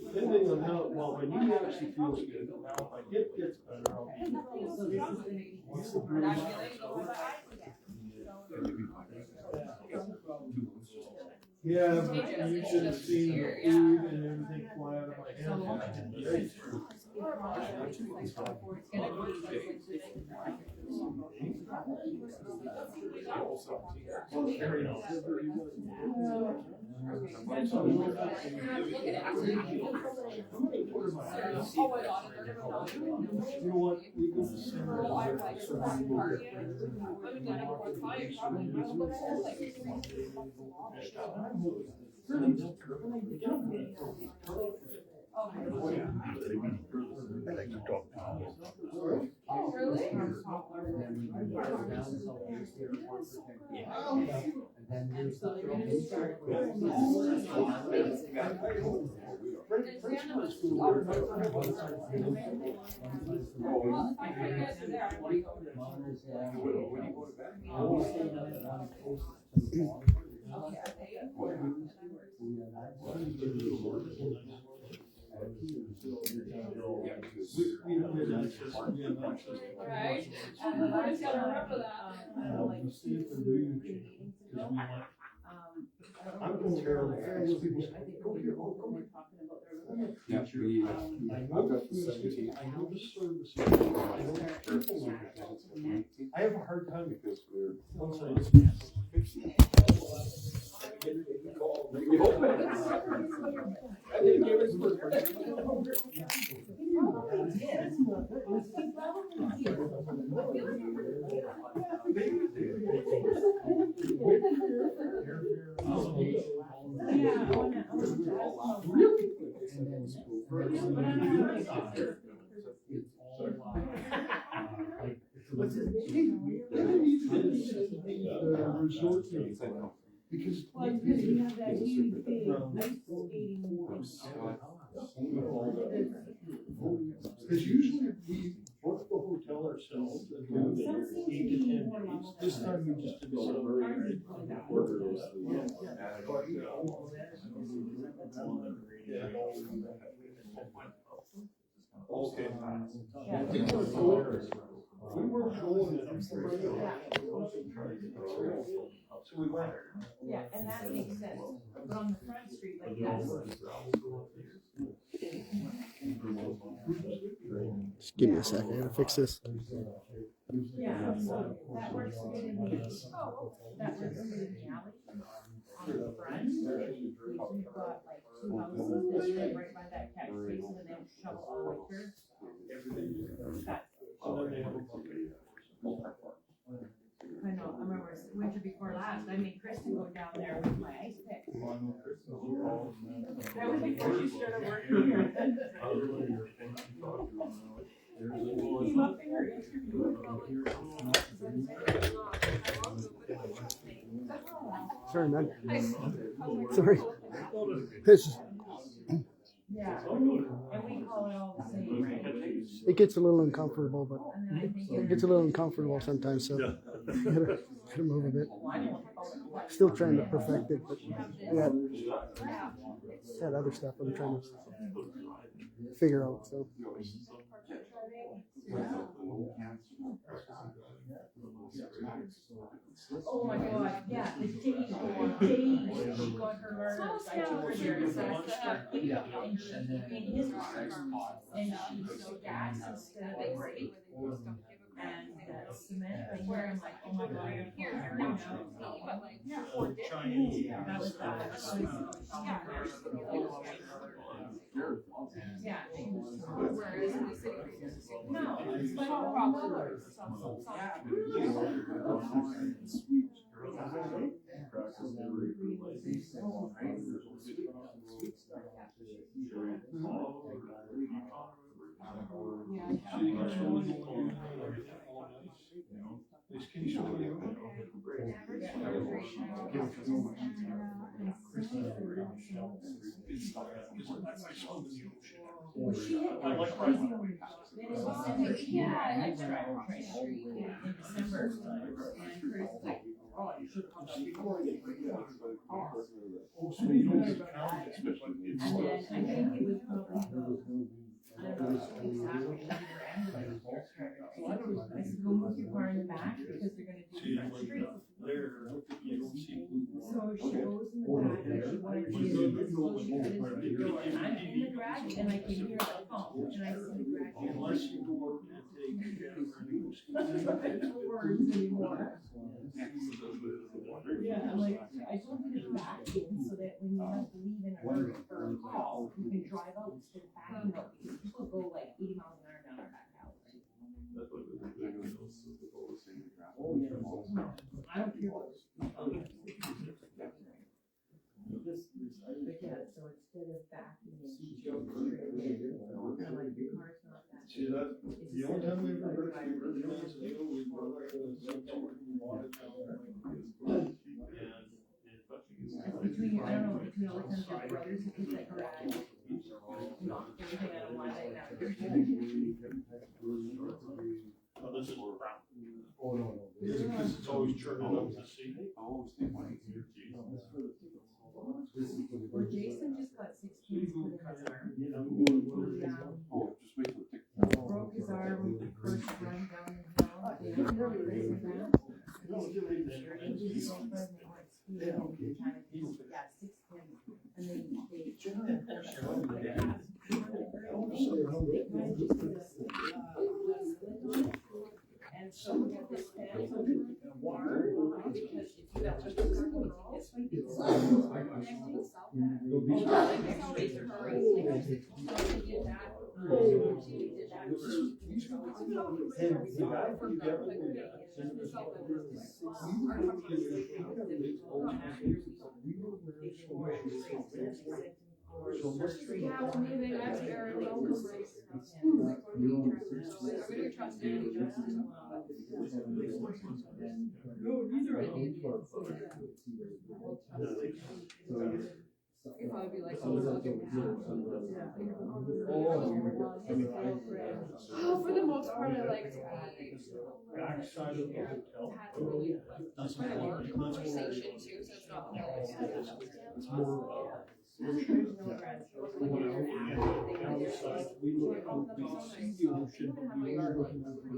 Depending on how, well, when he actually feels good, now if I get gets better, I'll yeah, but you should have seen the food and everything fly out of my hand. You know what? We go to center. I like to talk. Oh, really? Right. I just gotta remember that. I'm terrible. Yeah, I've got the 17. I know the service. I have a hard time because we're once I didn't give his What's his name? Resort because you have that huge big ice skating board. Because usually we book the hotel ourselves and do 8 to 10 days. This time we just did okay. We were going so we went. Yeah, and that makes sense. But on the front street, like that's. Just give me a second, I gotta fix this. Yeah, so that works good in the, that works good in the alley. On the front, we've got like 2 houses that live right by that catch basin and then shovel all the way through. I know, I remember winter before last, I made Kristen go down there with my ice pick. That was before she started working here. Came up in her interview. Sorry, man. Sorry. This, Yeah, and we call it all the same, right? it gets a little uncomfortable, but And then I think it gets a little uncomfortable sometimes, so gotta move a bit. Still trying to perfect it, but I got other stuff I'm trying to figure out, so. oh my god, yeah, the day she got her learners, I took her here to and she in his arms, and she's so gas instead of great. And cement thing where I'm like, oh my god, I'm here right now. That was yeah, she was. Whereas in the city, No, it's like shells. Because I saw them in the ocean. Well, she had, I like she's right the only, then in December, she had an extra trip in December, and Curtis was like, oh, you should come back before you. Oh, so you don't get counted, And then I think it was probably, I don't know exactly, I said, go move your car in the back, because they're gonna do See, Front Street. there, you don't see. So she goes in the back, and she wanted to, so she put it in the door, and I'm in the garage, and I can hear the pump, and I see the garage. Unless you go up and take camera I don't know words anymore. Yeah, I'm like, I told you to back in so that when you have to leave in a hurry for a call, you can drive out instead of backing out, because people go like 80 miles an hour down our back alley. I don't care what. But yeah, so instead of backing in, she drove straight in, I'm like, your car's not that. See that, the only time we ever heard from her, we were like, Between, I don't know, between all the times your brothers have hit that garage, knocked everything out of one day now. Oh, this is brown. Oh, no. Because it's always churning up the sea. Well, Jason just got 16 put in his arm. Broke his arm with the first run down the hill. They had no racing ground. His girlfriend, they went skiing in China. Yeah, 6 pins. And then and so we have this fence over the water, because if you got just this way, Next week South Bend. next week are crazy. So we did that. She did that. The guy from Gibbons, Yeah, well, maybe they asked Aaron Logan. We do trust Andy. No, neither of them. You'd probably be like, oh, for the most part, I like to be backside of the hotel. had a really That's good conversation too, so it's not like. It's more, outside, we look out, we see the ocean, but we are looking at the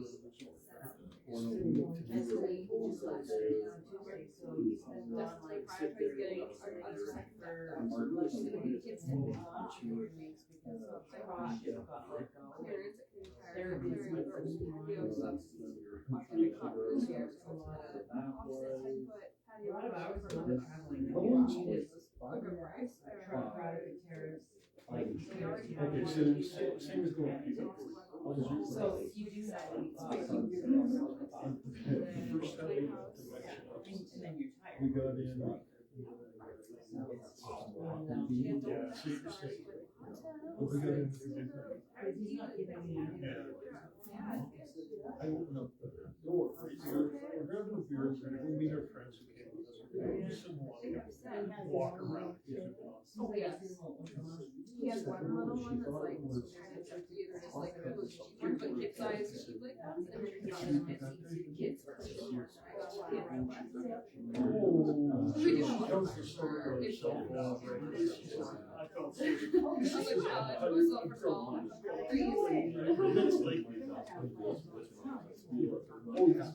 Okay, so same as going. So if you do that, First time we got to Mexico, and then you're tired. we got in. Yeah, see, we got in. He's not giving me. I opened up the door, we're grabbing a beer, we're gonna meet our friends who came with us, we're gonna do some walk around. Oh, yes. He has one little one that's like, either just like a but kid size, she's like, and then you're not missing kids versus I got a kid right left. We do. That was the story of herself. I felt so. It was a challenge, it was so for all. It's like. Oh, yeah.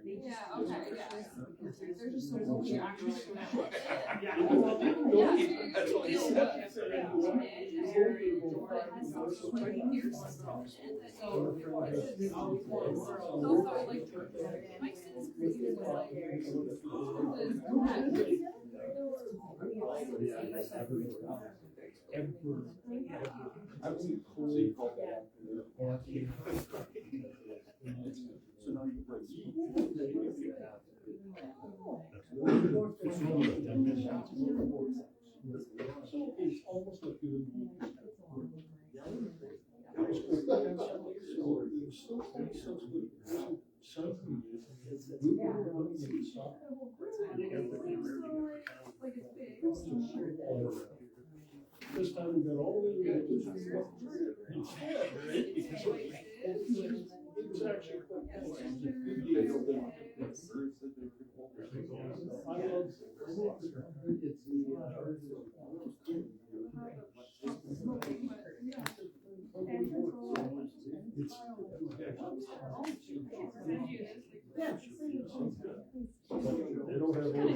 Yeah, okay, yeah. There's just so much action. It's almost like you. This time we got all the way to the instead, right? Because it's actually quite they don't have any.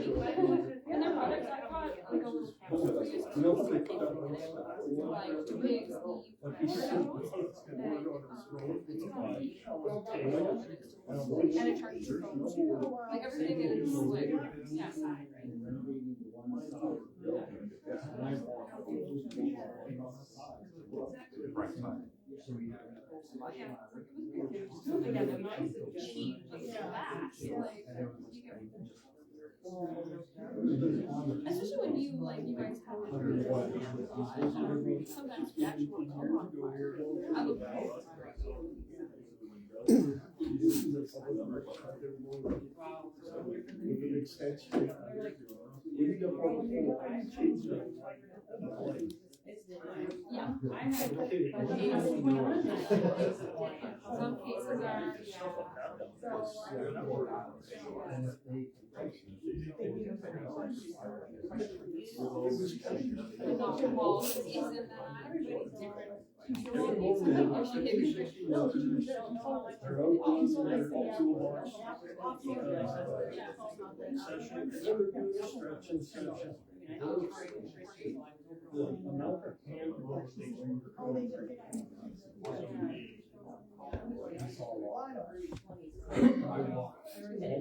And their products, I bought like a little pouch. We used to like big leaf and it charges your phone too. Like everything is like, yeah. Especially when you like you guys have like sometimes you actually want to turn on fire. I would yeah, I had some cases are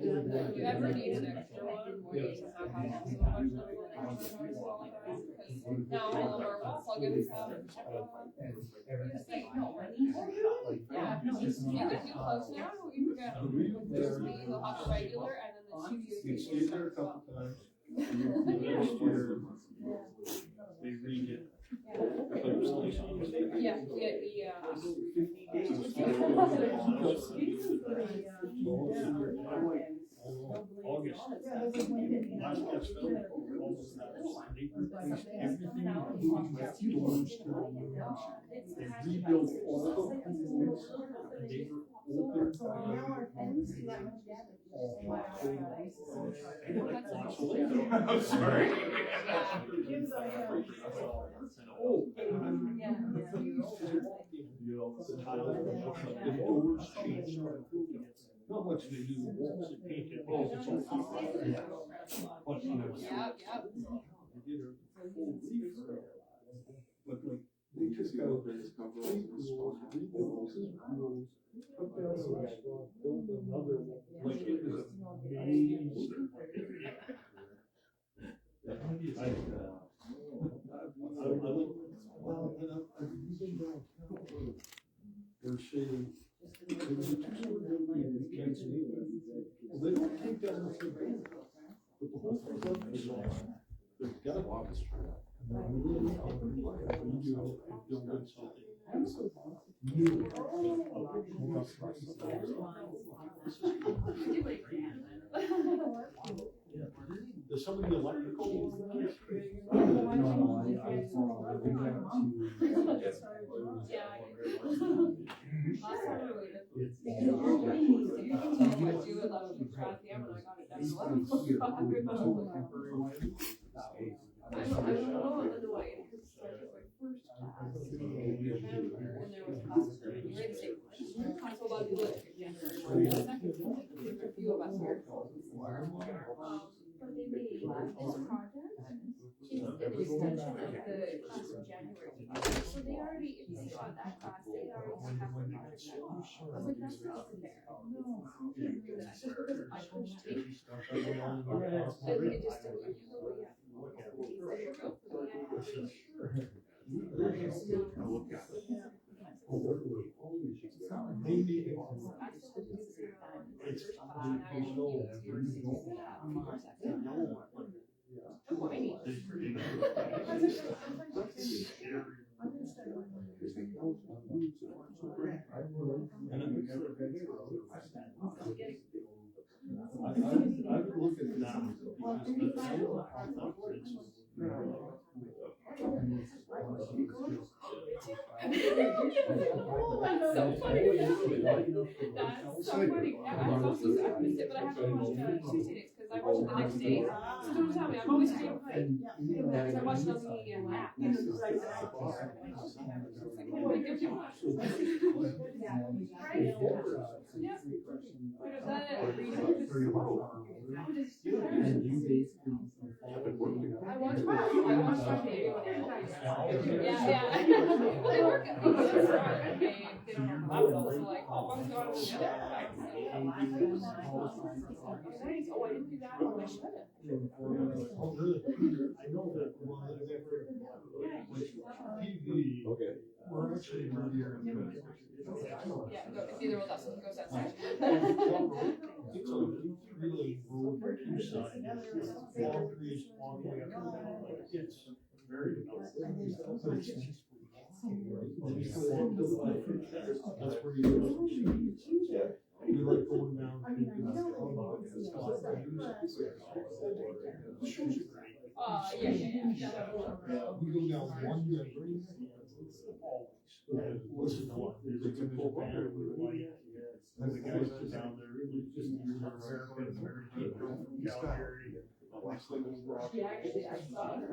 if you ever need an extra one, we have so much now all of our plugins have yeah, you can do close now, you can get there's me, the hot regular, and then the two We stayed there a couple times. Next year, we read it. yeah, we get the August. Last guest film, almost that. They replaced everything, including the doors to the rooms. They rebuilt all the rooms, and they were open. I'm sorry. Oh. The doors changed. Not much they do, the walls they painted, but it's all. But, yeah. they did a full refurb. But like, they took out these rules, rebuilt these rules, took down the restaurant, built another one, like it was amazing. They're saying, there was a two-story building in Kansas City. Well, they don't take that much of it, but the whole thing up is on. They've got a lot of strength. There's some of the electrical. But they made this project is an extension of the class in January. So they already, if you got that class, they already have half the project done. I was like, that's not fair. No. I pushed it. Then they just did like, oh yeah. I would look at that That's so funny. That's so funny. I also missed it, but I have to watch the Tuesday because I watched it the next day. So don't tell me, I'm always screen play. Because I watched it on the app. It's like, oh my goodness. Yeah. Because that I watched my video. Yeah. They work at least they don't have a laptop, so like, oh, one's going to the other. Oh, I didn't do that. Oh, I should have. Oh, really? I know that one of the TV. Okay. We're actually around here. Yeah, it's either with us or it goes outside. It's a really road two side. Long trees, long way up. It's very nice. But it's just. That's where you go. We like going down. Yeah. We go down one memory. Listen to what there's a good band we like. And the guys that down there really just American Calgary. Yeah, actually, I saw her.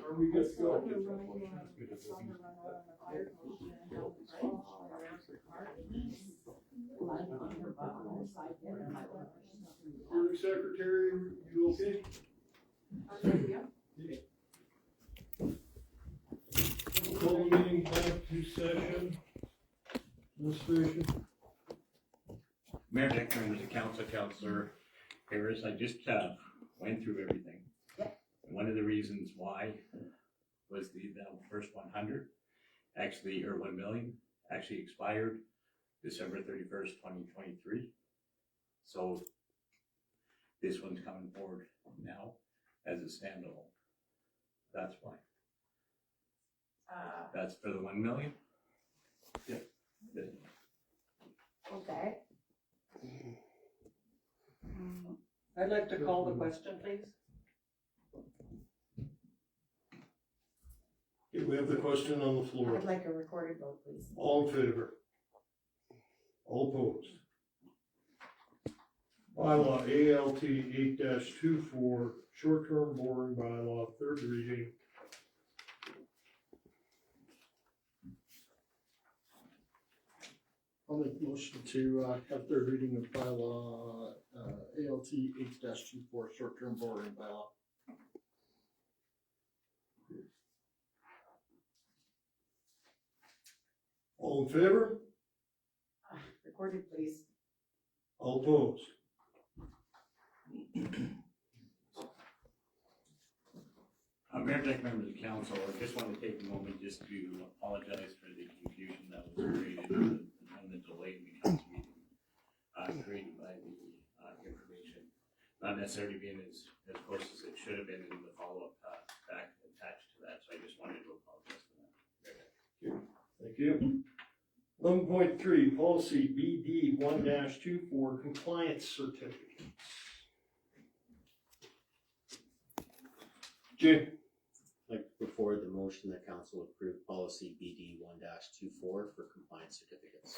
Are we good to go? Recording secretary, you okay? Call the meeting back to session. Administration. Mayor Dick, members of council, Councillor Harris, I just went through everything. One of the reasons why was the first 100, actually, or 1 million, actually expired December 31st, 2023. So this one's coming forward now as a standalone. That's why. That's for the 1 million? Yeah. Okay. I'd like to call the question, please. Okay, we have the question on the floor. I'd like a recorded vote, please. All in favor? All opposed? Bylaw ALT 8-24, short-term boring bylaw, third reading. I'll make a motion to have third reading of bylaw ALT 8-24 short-term boring bylaw. All in favor? Recorded, please. All opposed? Mayor Dick, members of council, I just want to take a moment just to apologize for the confusion that was created and the delay in the council meeting created by the information, not necessarily being as close as it should have been in the follow-up back attached to that. So I just wanted to apologize for that. Thank you. 11.3, policy BD 1-24, compliance certificate. Jim. I'd like to put forward the motion that council approve policy BD 1-24 for compliance certificates.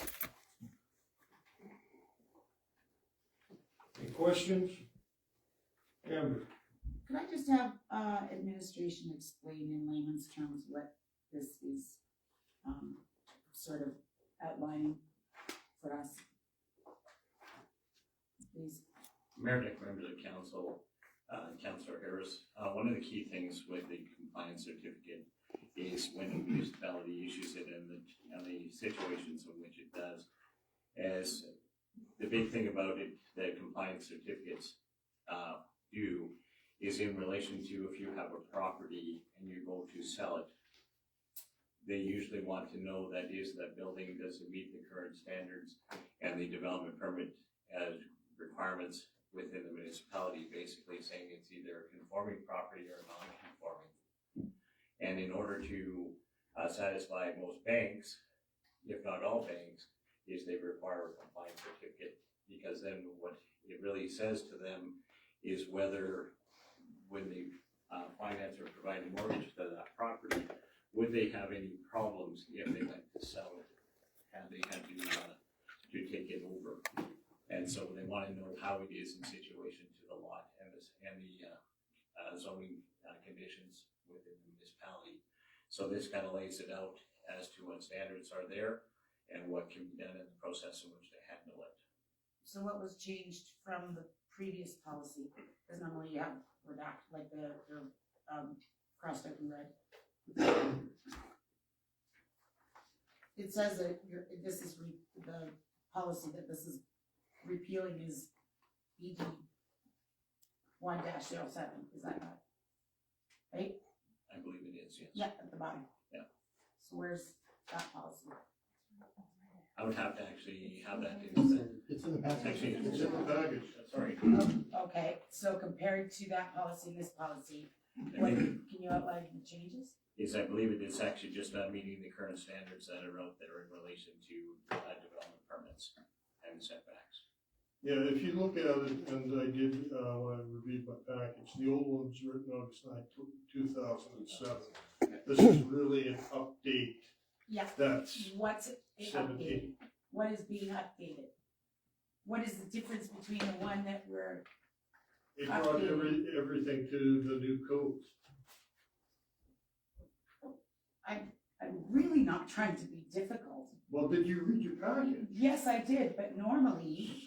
Any questions? Amber. Could I just have administration explain in layman's terms what this is sort of outlining for us? Please. Mayor Dick, members of council, Councillor Harris, one of the key things with the compliance certificate is when a municipality issues it and the situations in which it does. As the big thing about it that compliance certificates do is in relation to if you have a property and you go to sell it, they usually want to know that building, does it meet the current standards and the development permit as requirements within the municipality, basically saying it's either a conforming property or non-conforming. And in order to satisfy most banks, if not all banks, is they require a compliance certificate, because then what it really says to them is whether, when they finance or provide a mortgage to that property, would they have any problems if they went to sell it, and they had to take it over. And so they want to know how it is in situation to the lot and the zoning conditions within the municipality. So this kind of lays it out as to what standards are there and what can be done in the process in which to handle it. So what was changed from the previous policy? Because normally you have redact, like the crossed out in red. It says that this is the policy that this is repealing is BD 1-07, is that not? Right? I believe it is, yes. Yeah, at the bottom. Yeah. So where's that policy? I would have to actually have that in the, It's in the package. actually, It's in the package. sorry. Okay, so compared to that policy and this policy, what, can you outline the changes? Is I believe it is actually just not meeting the current standards that are out there in relation to development permits and setbacks. Yeah, if you look at it, and I did, when I reviewed my package, the old one's written out as 2007. This is really an update. Yeah. That's What's it updated? 17. What is being updated? What is the difference between the one that we're, It brought everything to the new codes. I'm really not trying to be difficult. Well, did you read your package? Yes, I did, but normally,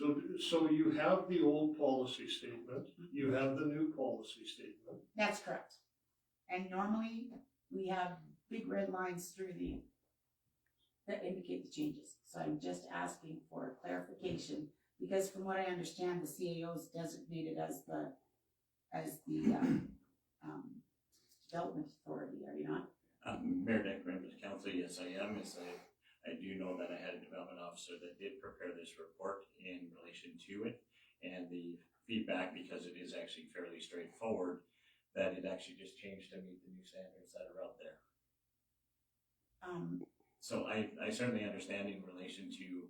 So you have the old policy statement, you have the new policy statement. that's correct. And normally, we have big red lines through that indicate the changes. So I'm just asking for clarification, because from what I understand, the CAO is designated as the development authority, are you not? Mayor Deck, members of council, yes, I am. I do know that I had a development officer that did prepare this report in relation to it, and the feedback, because it is actually fairly straightforward, that it actually just changed to meet the new standards that are out there. So I certainly understand in relation to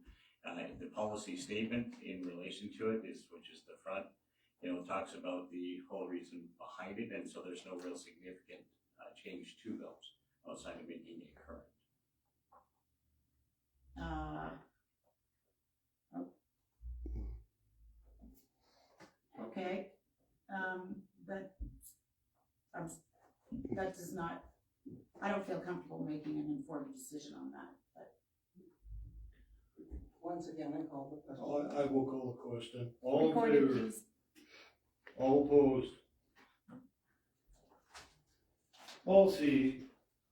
the policy statement in relation to it, which is the front, talks about the whole reason behind it, and so there's no real significant change to those outside of making it current. Okay, that does not, I don't feel comfortable making an informed decision on that, but. Once again, I call the question. I will call the question. All in Recorded, favor? please. All opposed? Policy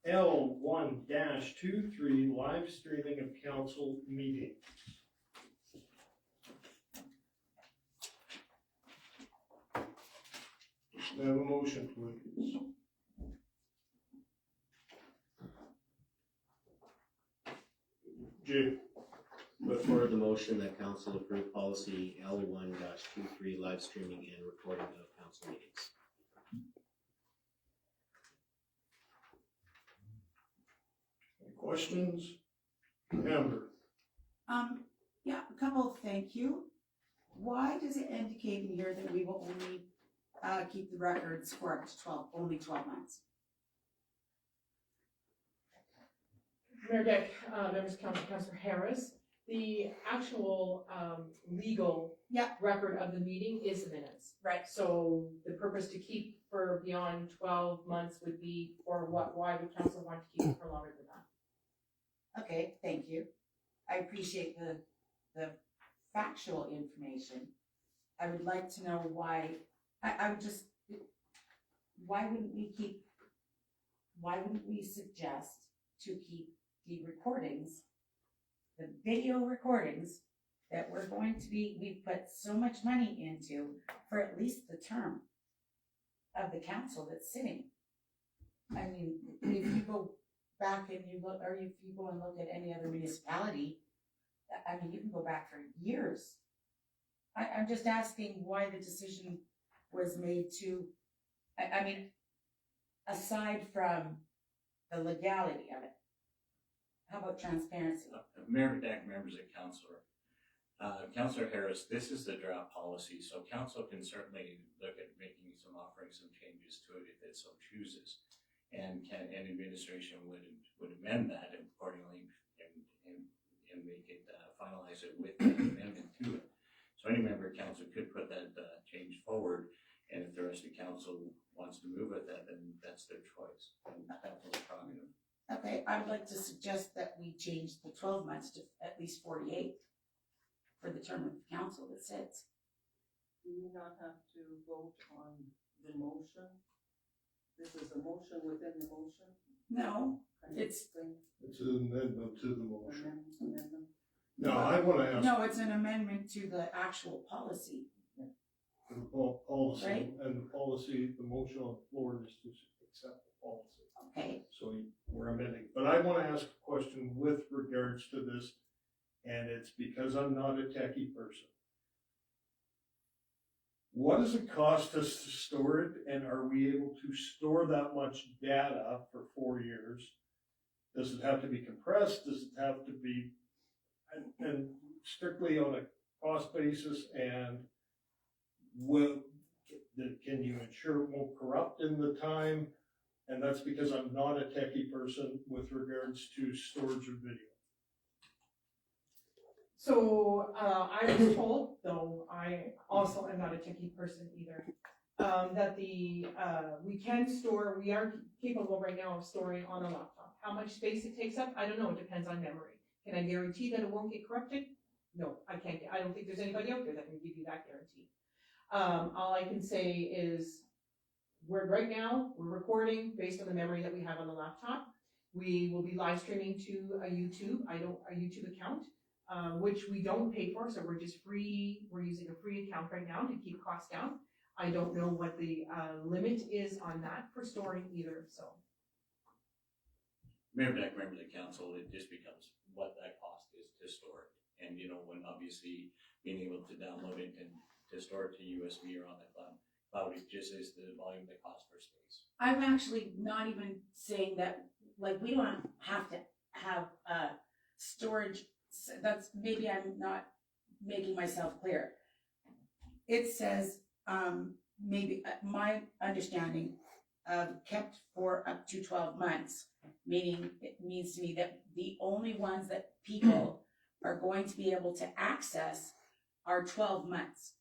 L1-23, live streaming of council meetings. May I have a motion, please? Jay? Before the motion that council approve policy L1-23, live streaming and recording of council meetings. Any questions? Amber? Yeah, a couple, thank you. Why does it indicate in here that we will only keep the records for up to only 12 months? Mayor Deck, members of council, Councilor Harris, the actual legal record of the meeting is the minutes. Right. So the purpose to keep for beyond 12 months would be, or why would council want to keep it for longer than that? Okay, thank you. I appreciate the factual information. I would like to know why, why wouldn't we suggest to keep the recordings, the video recordings that we've put so much money into for at least the term of the council that's sitting. I mean, if you go back and you look, or if you go and look at any other municipality, I mean, you can go back for years. I'm just asking why the decision was made to, I mean, aside from the legality of it, how about transparency? Mayor Bedeck, members of council, Councillor Harris, this is the draft policy, so council can certainly look at making offering some changes to it if it so chooses. And administration would amend that accordingly and make it, finalize it with an amendment to it. So any member of council could put that change forward, and if the rest of council wants to move with that, then that's their choice, and council's prerogative. Okay, I would like to suggest that we change the 12 months to at least 48 for the term of the council that sits. Do we not have to vote on the motion? This is a motion within the motion? No, it's It's an amendment to the motion. Amendment? No, I want to ask no, it's an amendment to the actual policy. for the policy, Right. and the policy, the motion on the floor is to accept the policy. Okay, So we're amending, but I want to ask a question with regards to this, and it's because I'm not a techie person. What does it cost us to store it, and are we able to store that much data for 4 years? Does it have to be compressed? Does it have to be, and strictly on a cost basis, and can you ensure it won't corrupt in the time? And that's because I'm not a techie person with regards to storage of video. So, I was told, though I also am not a techie person either, that we can store, we are capable right now of storing on a laptop. How much space it takes up, I don't know, it depends on memory. Can I guarantee that it won't get corrupted? No, I can't, I don't think there's anybody out there that can give you that guarantee. All I can say is, right now, we're recording based on the memory that we have on the laptop. We will be live streaming to a YouTube account, which we don't pay for, so we're using a free account right now to keep costs down. I don't know what the limit is on that for storing either, so. Mayor Beck, members of council, it just becomes what that cost is to store it. And, when obviously being able to download it and to store it to USB or on the cloud, it just is the volume that costs for space. I'm actually not even saying that, like, we don't have to have storage. That's, maybe I'm not making myself clear. It says, maybe my understanding of kept for up to 12 months, meaning it means to me that the only ones that people are going to be able to access are 12 months.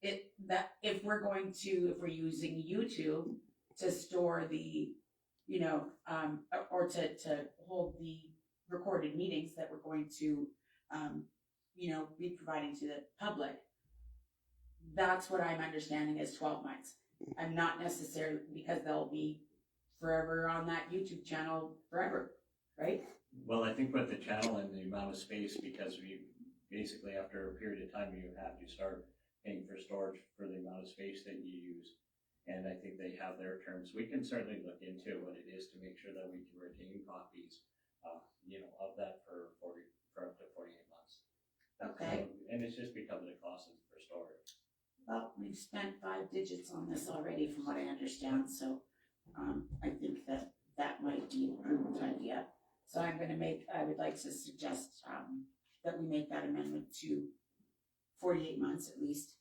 If we're using YouTube to store the, or to hold the recorded meetings that we're going to, be providing to the public, that's what I'm understanding is 12 months. I'm not necessarily, because they'll be forever on that YouTube channel forever, right? Well, I think with the channel and the amount of space, because we basically after a period of time, you have to start paying for storage for the amount of space that you use. And I think they have their terms. We can certainly look into what it is to make sure that we can retain copies, of that for up to 48 months. Okay. And it's just because of the cost for storage. Well, we've spent 5 digits on this already, from what I understand, so I think that might be a prudent idea. So I would like to suggest that we make that amendment to 48 months at least.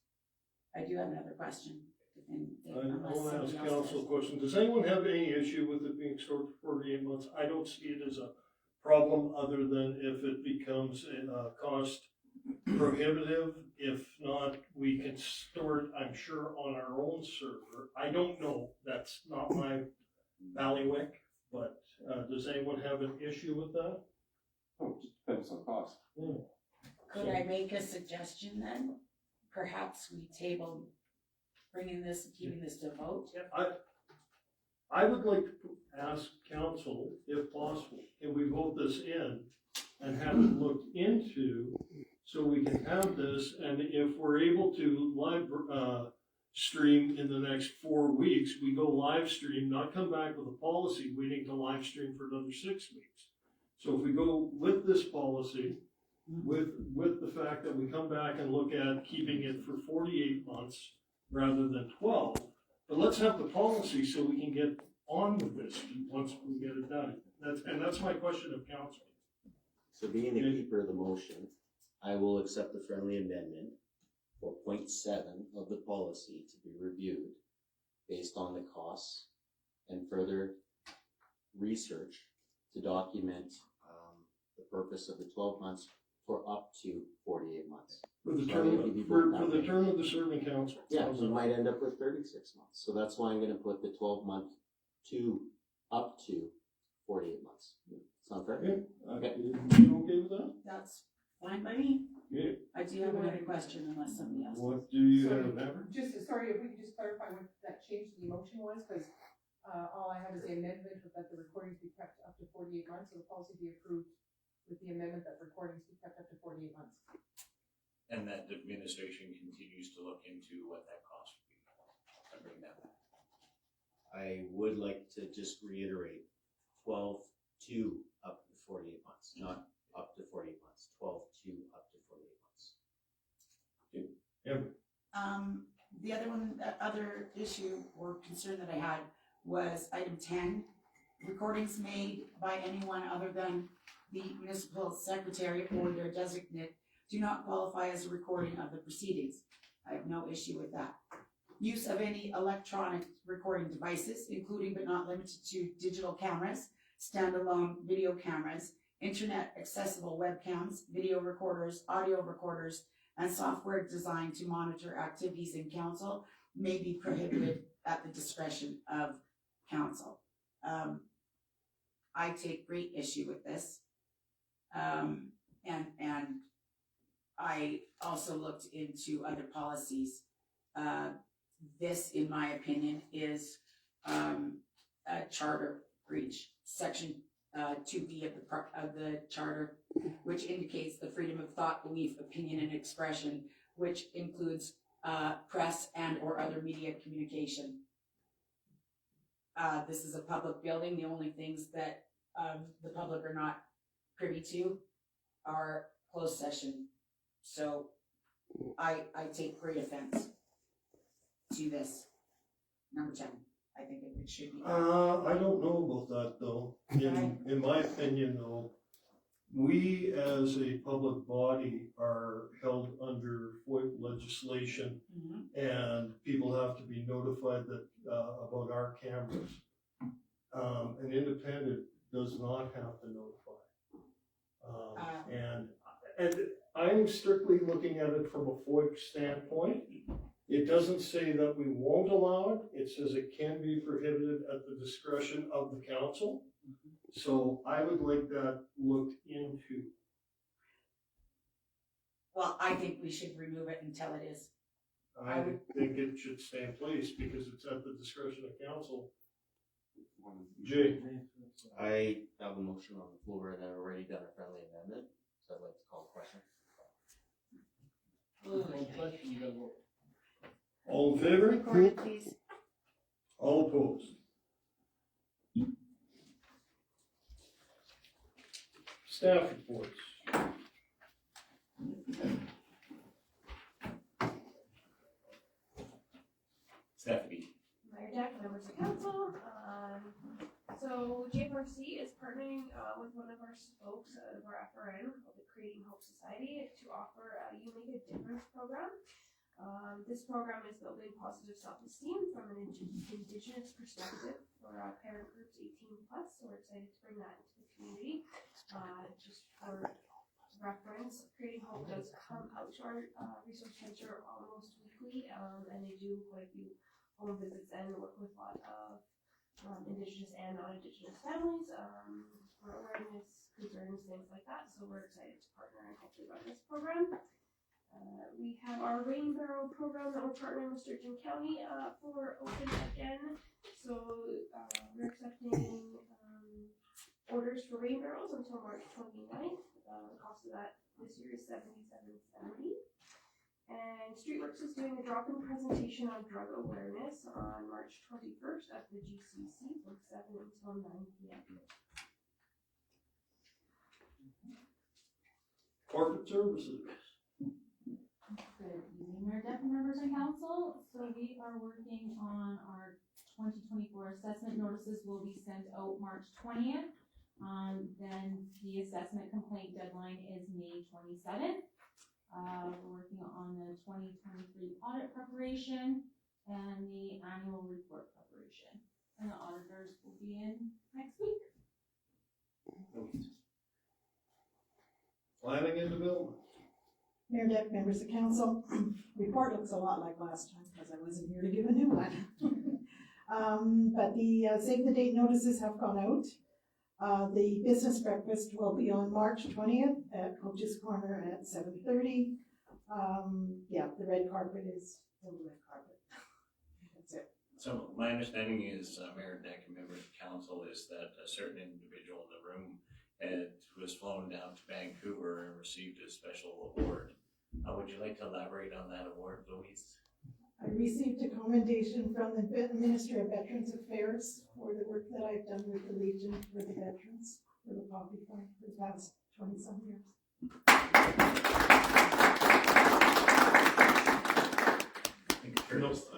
I do have another question. I want to ask council a question. Does anyone have any issue with it being stored for 48 months? I don't see it as a problem other than if it becomes cost prohibitive. If not, we can store it, I'm sure, on our own server. I don't know. That's not my bailiwick, but does anyone have an issue with that? Oh, it just depends on cost. Could I make a suggestion then? Perhaps we table bringing this, keeping this to a vote? I would like to ask council, if possible, can we vote this in and have it looked into so we can have this, and if we're able to stream in the next 4 weeks, we go live stream, not come back with a policy, waiting to live stream for another 6 weeks. So if we go with this policy, with the fact that we come back and look at keeping it for 48 months rather than 12, but let's have the policy so we can get on with this once we get it done. That's my question of council. So being the keeper of the motion, I will accept the friendly amendment for 0.7 of the policy to be reviewed based on the costs and further research to document the purpose of the 12 months for up to 48 months. For the So term, I'm gonna give you for both that the way. term of the serving council. Yeah, we might end up with 36 months. So that's why I'm gonna put the 12 month to up to 48 months. Sound fair? Yeah, Okay. You okay with that? That's fine by me. Yeah. I do have another question unless somebody else. What do you Sorry, have, Amber? sorry, if we could just clarify what that change to the motion was, because, all I have is the amendment that the recordings be kept up to 48 months, so the policy be approved with the amendment that recordings be kept up to 48 months. And that the administration continues to look into what that cost would be. I bring that back. I would like to just reiterate 12 to up to 48 months, not up to 48 months, 12 to up to 48 months. Amber? The other one, the other issue or concern that I had was item 10, recordings made by anyone other than the municipal secretary or their designate do not qualify as a recording of the proceedings. I have no issue with that. Use of any electronic recording devices, including but not limited to digital cameras, standalone video cameras, internet accessible webcams, video recorders, audio recorders, and software designed to monitor activities in council may be prohibited at the discretion of council. I take great issue with this. And I also looked into other policies. This, in my opinion, is a charter breach. Section 2B of the charter, which indicates the freedom of thought, belief, opinion, and expression, which includes press and or other media communication. This is a public building. The only things that the public are not privy to are closed session. So I take great offense to this. Number 10. I think it should be. I don't know about that though. In my opinion though, we as a public body are held under FOIP legislation, and people have to be notified that about our cameras. An independent does not have to notify. And I'm strictly looking at it from a FOIP standpoint. It doesn't say that we won't allow it. It says it can be prohibited at the discretion of the council. So I would like that looked into. Well, I think we should remove it until it is. I think it should stay in place because it's at the discretion of council. Jay? I have a motion on the floor and I've already done a friendly amendment, so I'd like to call a question. All in favor? Record it, please. All opposed? Staff reports. Stephanie. Mayor Deck, members of council, so JFRC is partnering with one of our spokes of our FRN called the Creating Hope Society to offer a You Make a Difference program. This program is building positive self-esteem from an Indigenous perspective for parent groups 18+, so we're excited to bring that into the community. Just for reference, Creating Hope does come out to our resource center almost weekly, and they do quite a few home visits and work with a lot of Indigenous and non-Indigenous families for awareness, concerns, things like that. So we're excited to partner and hopefully run this program. We have our rain barrel program that we're partnering with Sturgeon County for open again. So we're accepting orders for rain barrels until March 29th. The cost of that this year is $77.70. And Streetworks is doing a drop-in presentation on drug awareness on March 21st at the GCC from 7 until 9 p.m. Corporate services. Good evening, Mayor, Deputy members and council. So we are working on our 2024 assessment notices will be sent out March 20th. Then the assessment complaint deadline is May 27th. We're working on the 2023 audit preparation and the annual report preparation. And the auditors will be in next week. Planning and development. Mayor, Deputy members of council, report looks a lot like last time because I wasn't here to give a new one. But the save the date notices have gone out. The business breakfast will be on March 20th at Coach's Corner at 7:30. Yeah, the red carpet is the red carpet. That's it. So my understanding is, Mayor Deck and members of council, is that a certain individual in the room was flown down to Vancouver and received a special award. Would you like to elaborate on that award, Louise? I received a commendation from the Minister of Veterans Affairs for the work that I've done with the Legion for the veterans, for the Poppy Fund for the past 20-some years.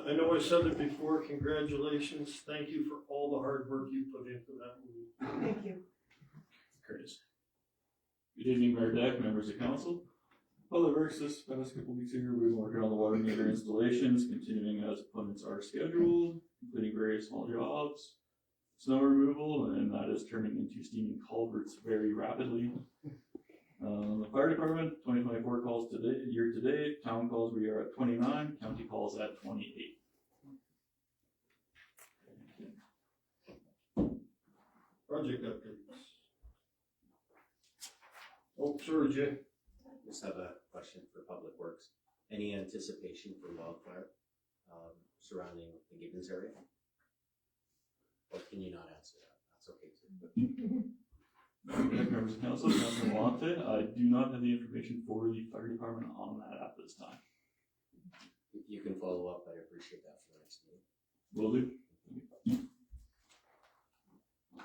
I know I said it before, congratulations. Thank you for all the hard work you put into that movie. Thank you. Curtis. Good evening, Mayor Deck, members of council. Public Works this past couple weeks here, we've been working on the water meter installations, continuing as appointments are scheduled, including various small jobs, snow removal, and that is turning into steaming culverts very rapidly. The fire department, 2024 calls today, year to date, town calls we are at 29, county calls at 28. Project updates. Oh, sorry, Jay. Just have a question for Public Works. Any anticipation for wildfire surrounding the Gibbons area? Or can you not answer that? That's okay too. Members of council, Councilor Monte, I do not have the information for the fire department on that at this time. If you can follow up, I'd appreciate that for the next meeting. Will do.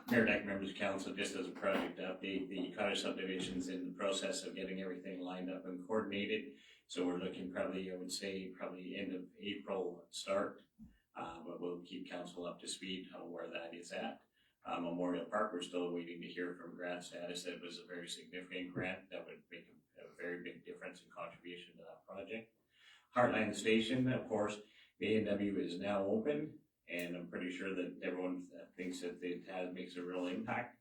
Mayor Deck, members of council, just as a project update, the cottage subdivision's in the process of getting everything lined up and coordinated. So we're looking probably, I would say, probably end of April start. But we'll keep council up to speed on where that is at. Memorial Park, we're still waiting to hear from grant status. That was a very significant grant that would make a very big difference and contribution to that project. Heartland Station, of course, A&W is now open, and I'm pretty sure that everyone thinks that it makes a real impact.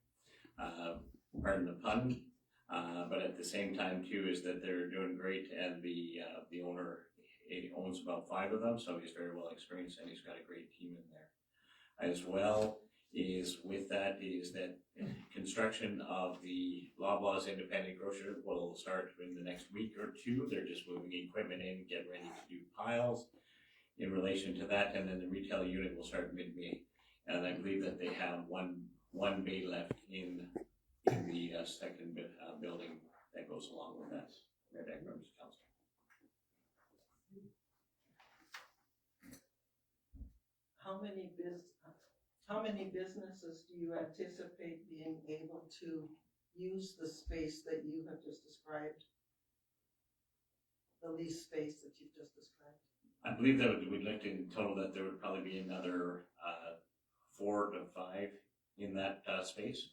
Pardon the pun, but at the same time too is that they're doing great, and the owner owns about 5 of them, so he's very well experienced and he's got a great team in there. As well is with that is that construction of the Loblaws Independent Grocer will start in the next week or 2. They're just moving equipment in, get ready to do piles in relation to that, and then the retail unit will start mid-May. And I believe that they have one bay left in the second building that goes along with that. Mayor Deck, members of council. How many businesses do you anticipate being able to use the space that you have just described? The lease space that you've just described? I believe that we'd like to in total that there would probably be another 4 to 5 in that space.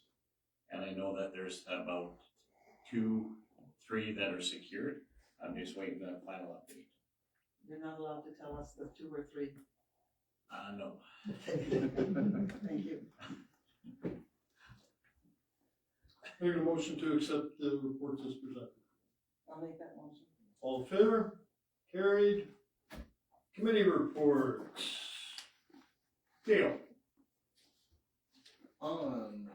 And I know that there's about 2, 3 that are secured. I'm just waiting for the final update. You're not allowed to tell us the 2 or 3. No. Thank you. Make a motion to accept the reports as presented. I'll make that motion. All in favor? Carried. Committee reports. Dale. On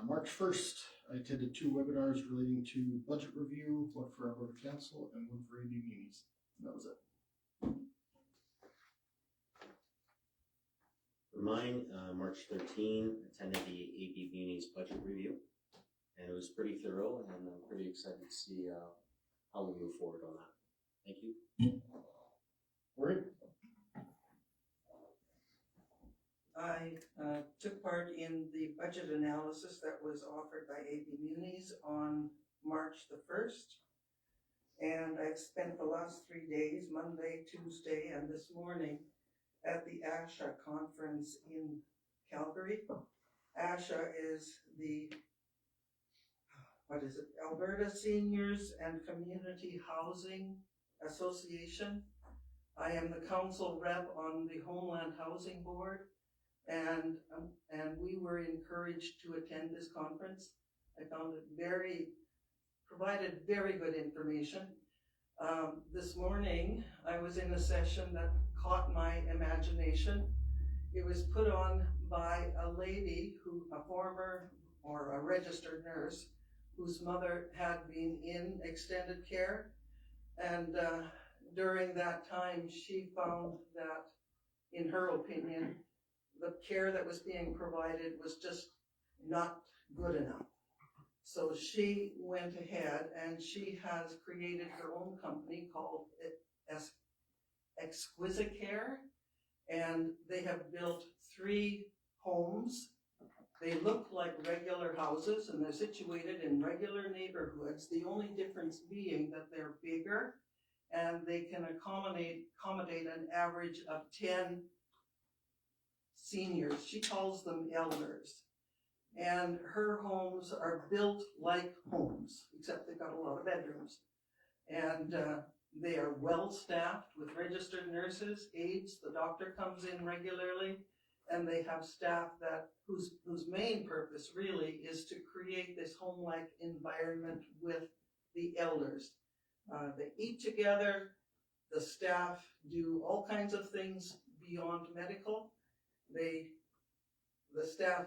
March 1st, I attended 2 webinars relating to budget review, one for our board of council and one for AB Munis. And that was it. For mine, March 13, attended the AB Munis budget review, and it was pretty thorough, and I'm pretty excited to see how we move forward on that. Thank you. Maureen? I took part in the budget analysis that was offered by AB Munis on March the 1st. And I've spent the last 3 days, Monday, Tuesday, and this morning, at the ASHA conference in Calgary. ASHA is the, Alberta Seniors and Community Housing Association. I am the council rep on the Homeland Housing Board, and we were encouraged to attend this conference. I found it provided very good information. This morning, I was in a session that caught my imagination. It was put on by a lady a former or a registered nurse whose mother had been in extended care. And during that time, she found that, in her opinion, the care that was being provided was just not good enough. So she went ahead and she has created her own company called Exquisite Care, and they have built 3 homes. They look like regular houses and they're situated in regular neighborhoods, the only difference being that they're bigger and they can accommodate an average of 10 seniors. She calls them elders. And her homes are built like homes, except they've got a lot of bedrooms. And they are well staffed with registered nurses, aides. The doctor comes in regularly, and they have staff whose main purpose really is to create this home-like environment with the elders. They eat together. The staff do all kinds of things beyond medical. The staff,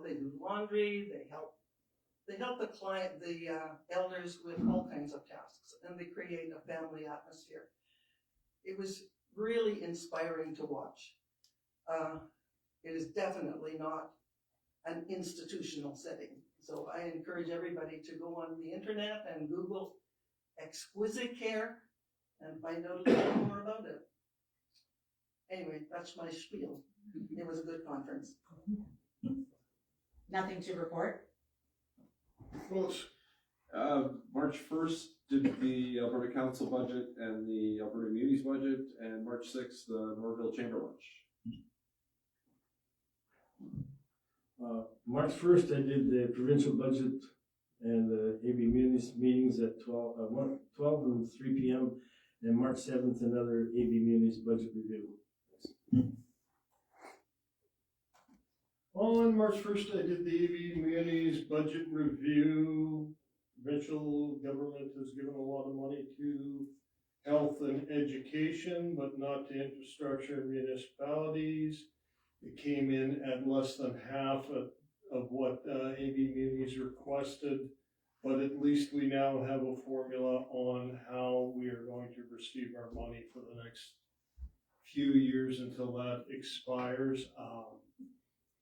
they do laundry, they help the elders with all kinds of tasks, and they create a family atmosphere. It was really inspiring to watch. It is definitely not an institutional setting. So I encourage everybody to go on the internet and Google Exquisite Care and find out a little more about it. Anyway, that's my spiel. It was a good conference. Nothing to report? March 1st did the Alberta Council budget and the Alberta Munis budget, and March 6th, the Norville Chamber lunch. March 1st, I did the provincial budget and the AB Munis meetings at 12 and 3 p.m. and March 7th, another AB Munis budget review. On March 1st, I did the AB Munis budget review. Provincial government has given a lot of money to health and education, but not to infrastructure and municipalities. It came in at less than half of what AB Munis requested, but at least we now have a formula on how we are going to receive our money for the next few years until that expires.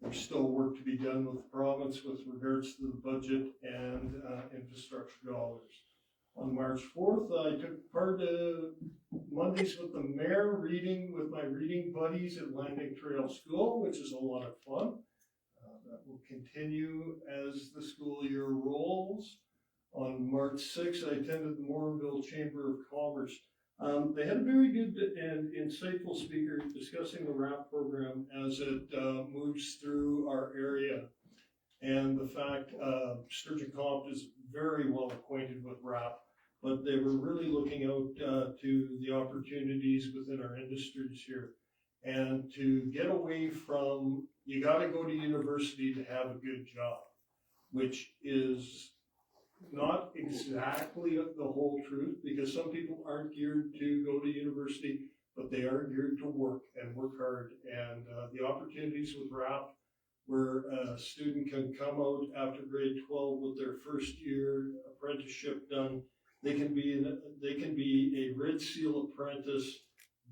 There's still work to be done with the province with regards to the budget and infrastructure dollars. On March 4th, I took part of Mondays with the mayor reading with my reading buddies at Landing Trail School, which is a lot of fun. That will continue as the school year rolls. On March 6th, I attended the Morinville Chamber of Commerce. They had a very good and insightful speaker discussing the RAP program as it moves through our area. And the fact Sturgeon Comp is very well acquainted with RAP, but they were really looking out to the opportunities within our industries here and to get away from, you got to go to university to have a good job, which is not exactly the whole truth, because some people aren't geared to go to university, but they are geared to work and work hard. And the opportunities with RAP, where a student can come out after grade 12 with their first year apprenticeship done, they can be a Red Seal apprentice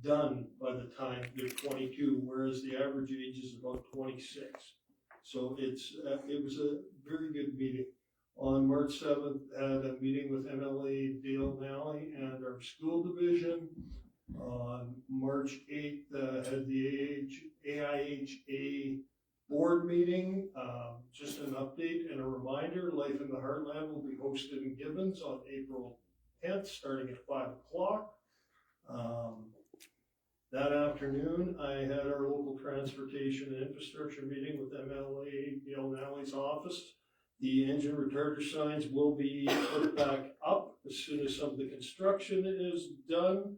done by the time they're 22, whereas the average age is about 26. So it was a very good meeting. On March 7th, had a meeting with MLA Dale Nally and our school division. On March 8th, had the AIHA board meeting. Just an update and a reminder, Life in the Heartland will be hosted in Gibbons on April 10th, starting at 5 o'clock. That afternoon, I had our local transportation and infrastructure meeting with MLA Dale Nally's office. The engine retarder signs will be put back up as soon as some of the construction is done.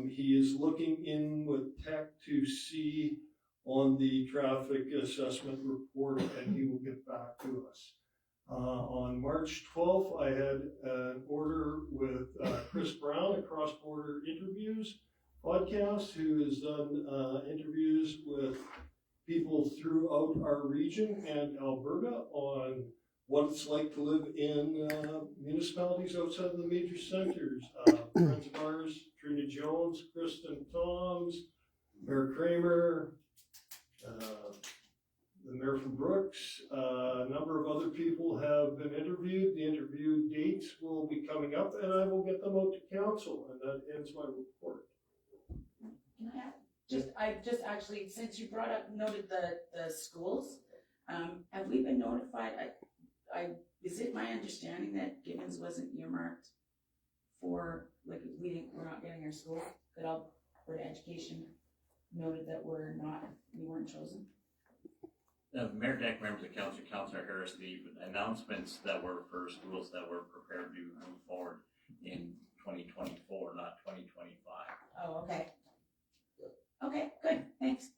He is looking in with tech to see on the traffic assessment report, and he will get back to us. On March 12th, I had an order with Chris Brown at Cross Border Interviews podcast, who has done interviews with people throughout our region and Alberta on what it's like to live in municipalities outside of the major centers. Friends of ours, Trina Jones, Kristen Toms, Mayor Kramer, the mayor from Brooks, a number of other people have been interviewed. The interview dates will be coming up, and I will get them out to council, and that ends my report. Can I just actually, since you noted the schools, have we been notified? Is it my understanding that Gibbons wasn't earmarked for, like, we're not getting our school? That Alberta Education noted that we weren't chosen? Mayor Deck, members of council, Councillor Harris, the announcements that were for schools that were prepared to move forward in 2024, not 2025. Oh, okay. Okay, good, thanks.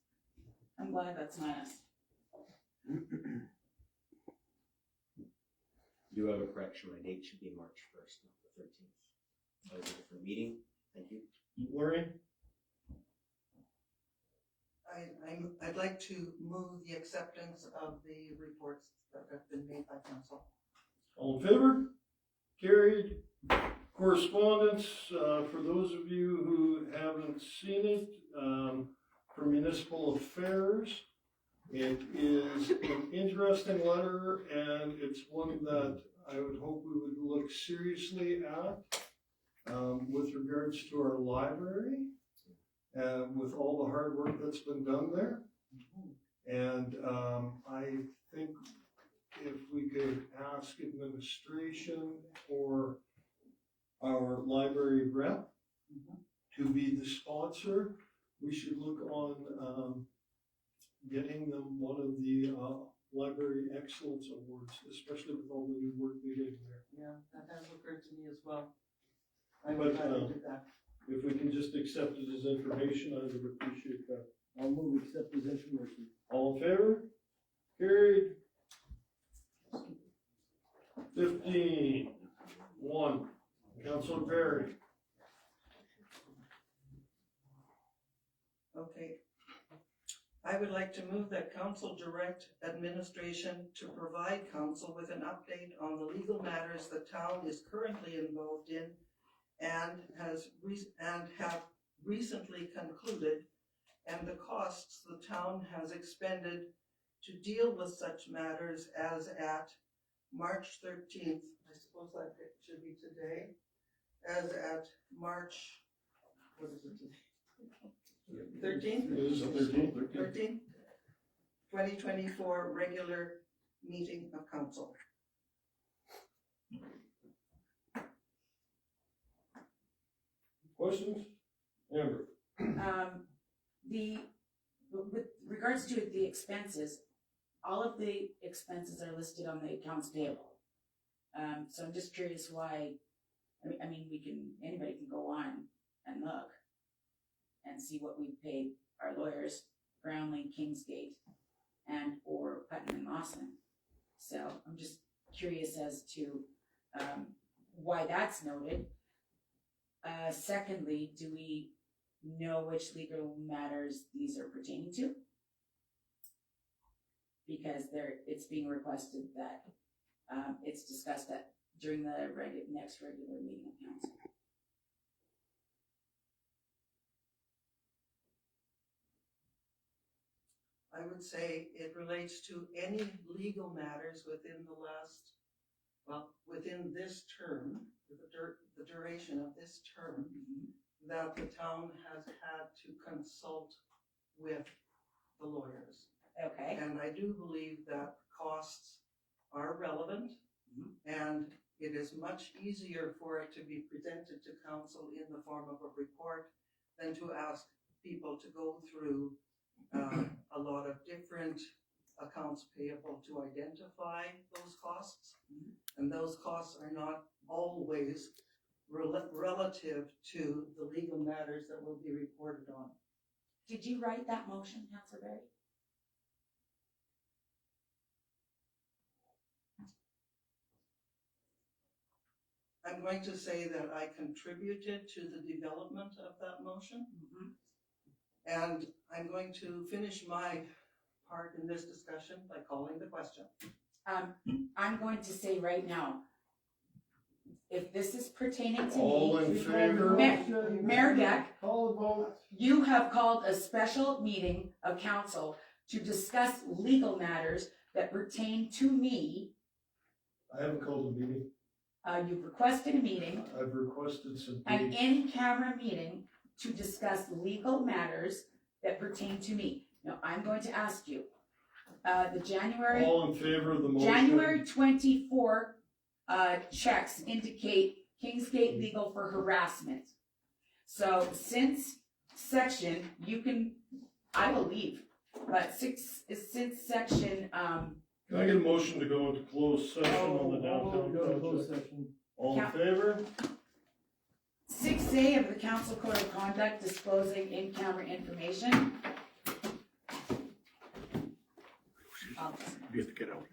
I'm glad that's not us. Do have a correction, my date should be March 1st, not the 13th. That was a different meeting, thank you. Lori? I'd like to move the acceptance of the reports that have been made by council. All in favor? Carried. Correspondence, for those of you who haven't seen it, for municipal affairs, it is an interesting letter, and it's one that I would hope we would look seriously at with regards to our library, with all the hard work that's been done there. And I think if we could ask administration or our library rep to be the sponsor, we should look on getting them one of the Library Excellence Awards, especially with all the new work they did there. Yeah, that has occurred to me as well. But that. if we can just accept it as information, I would appreciate that. I'll move accept as information. All in favor? Carried. 15. 1. Councilor Perry. Okay. I would like to move that council direct administration to provide council with an update on the legal matters the town is currently involved in and have recently concluded, and the costs the town has expended to deal with such matters as at March 13th, I suppose that should be today, as at March, what is it today? 13th? It is 13th. 13th, 2024 regular meeting of council. Questions? Amber? With regards to the expenses, all of the expenses are listed on the accounts payable. So I'm just curious why, I mean, anybody can go on and look and see what we paid our lawyers, Brownlee, Kingsgate, and or Putnam and Lawson. So I'm just curious as to why that's noted. Secondly, do we know which legal matters these are pertaining to? Because it's being requested that it's discussed during the next regular meeting of council. I would say it relates to any legal matters within the last well, within this term, the duration of this term, that the town has had to consult with the lawyers. Okay. And I do believe that costs are relevant, and it is much easier for it to be presented to council in the form of a report than to ask people to go through a lot of different accounts payable to identify those costs. And those costs are not always relative to the legal matters that will be reported on. Did you write that motion, Councilor Berry? I'm going to say that I contributed to the development of that motion. And I'm going to finish my part in this discussion by calling the question. I'm going to say right now, if this is pertaining to All me, in favor? Mayor Deck, Call a vote. you have called a special meeting of council to discuss legal matters that pertain to me. I haven't called a meeting. You've requested a meeting, I've requested some an dates. in-camera meeting to discuss legal matters that pertain to me. Now, I'm going to ask you, the January. All in favor of the motion? January 24 checks indicate Kingsgate Legal for harassment. So since section, I will leave, but since section, Can I get a motion to go into closed session on the downtown project? All in favor? 6A of the Council Code of Conduct disclosing in-camera information. You have to get out.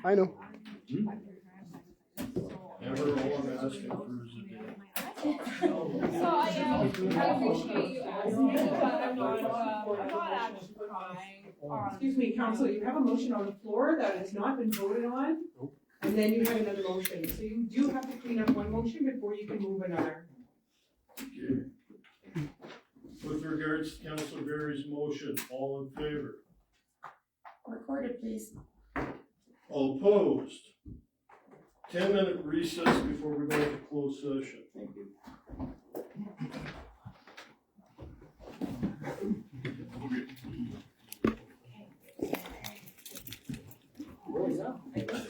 I know. Never, all I'm asking for is a day. So I appreciate you asking, but I'm not actually trying. Excuse me, council, you have a motion on the floor that has not been voted on, and then you have another motion. So you do have to clean up one motion before you can move another. Okay. With regards to Councilor Berry's motion, all in favor? Recorded, please. All opposed? 10-minute recess before we go into closed session. Thank you. Okay.